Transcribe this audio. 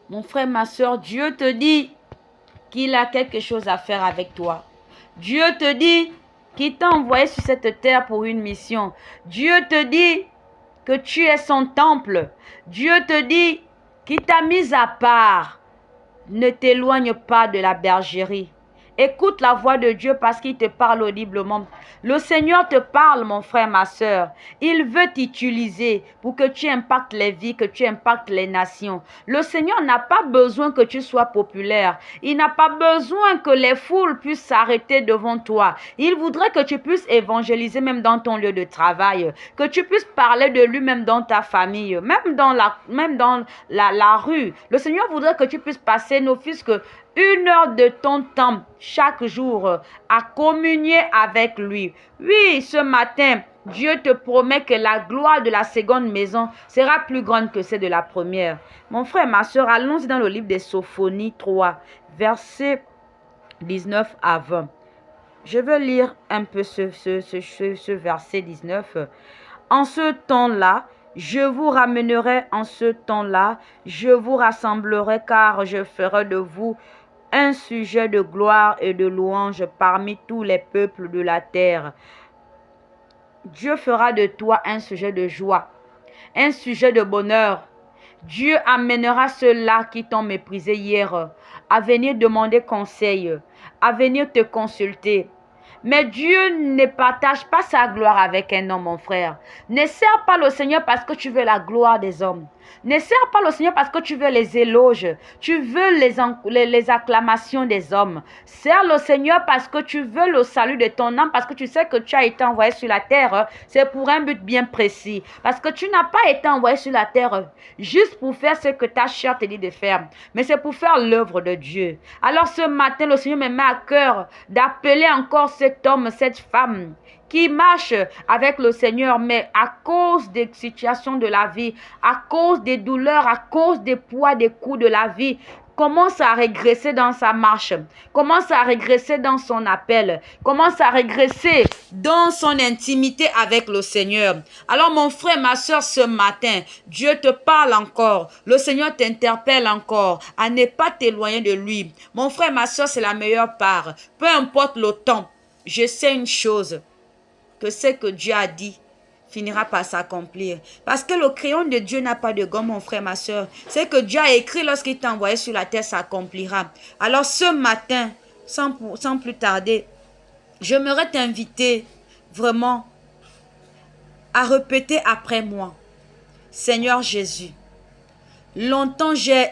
Mon frère, ma soeur, Dieu te dit qu'il a quelque chose à faire avec toi. Dieu te dit qu'il t'a envoyé sur cette terre pour une mission. Dieu te dit que tu es son temple. Dieu te dit qu'il t'a mis à part. Ne t'éloigne pas de la bergerie. Écoute la voix de Dieu parce qu'il te parle audiblement. Le Seigneur te parle, mon frère, ma soeur. Il veut t'utiliser pour que tu impactes les vies, que tu impactes les nations. Le Seigneur n'a pas besoin que tu sois populaire. Il n'a pas besoin que les foules puissent s'arrêter devant toi. Il voudrait que tu puisses évangéliser même dans ton lieu de travail, que tu puisses parler de lui même dans ta famille, même dans la rue. Le Seigneur voudrait que tu puisses passer, ne fût-ce que 1 heure de ton temps chaque jour à communier avec lui. Oui, ce matin, Dieu te promet que la gloire de la seconde maison sera plus grande que celle de la première. Mon frère, ma soeur, allons-y dans le livre des Sophonies 3, versets 19 à 20. Je veux lire un peu ce verset 19. En ce temps-là, je vous ramènerai, en ce temps-là, je vous rassemblerai, car je ferai de vous un sujet de gloire et de louange parmi tous les peuples de la terre. Dieu fera de toi un sujet de joie, un sujet de bonheur. Dieu amènera ceux-là qui t'ont méprisé hier à venir demander conseil, à venir te consulter. Mais Dieu ne partage pas sa gloire avec un homme, mon frère. Ne sers pas le Seigneur parce que tu veux la gloire des hommes. Ne sers pas le Seigneur parce que tu veux les éloges. Tu veux les acclamations des hommes. Sers le Seigneur parce que tu veux le salut de ton âme, parce que tu sais que tu as été envoyé sur la terre. C'est pour un but bien précis. Parce que tu n'as pas été envoyé sur la terre juste pour faire ce que ta chair te dit de faire. Mais c'est pour faire l'œuvre de Dieu. Alors ce matin, le Seigneur me met à cœur d'appeler encore cet homme, cette femme qui marche avec le Seigneur, mais à cause des situations de la vie, à cause des douleurs, à cause des poids, des coups de la vie, commence à régresser dans sa marche, commence à régresser dans son appel, commence à régresser dans son intimité avec le Seigneur. Alors mon frère, ma soeur, ce matin, Dieu te parle encore, le Seigneur t'interpelle encore à ne pas t'éloigner de lui. Mon frère, ma soeur, c'est la meilleure part. Peu importe le temps, je sais une chose, que ce que Dieu a dit finira par s'accomplir. Parce que le crayon de Dieu n'a pas de gomme, mon frère, ma soeur. Ce que Dieu a écrit lorsqu'il t'a envoyé sur la terre s'accomplira. Alors ce matin, sans plus tarder, j'aimerais t'inviter vraiment à répéter après moi. Seigneur Jésus, longtemps j'ai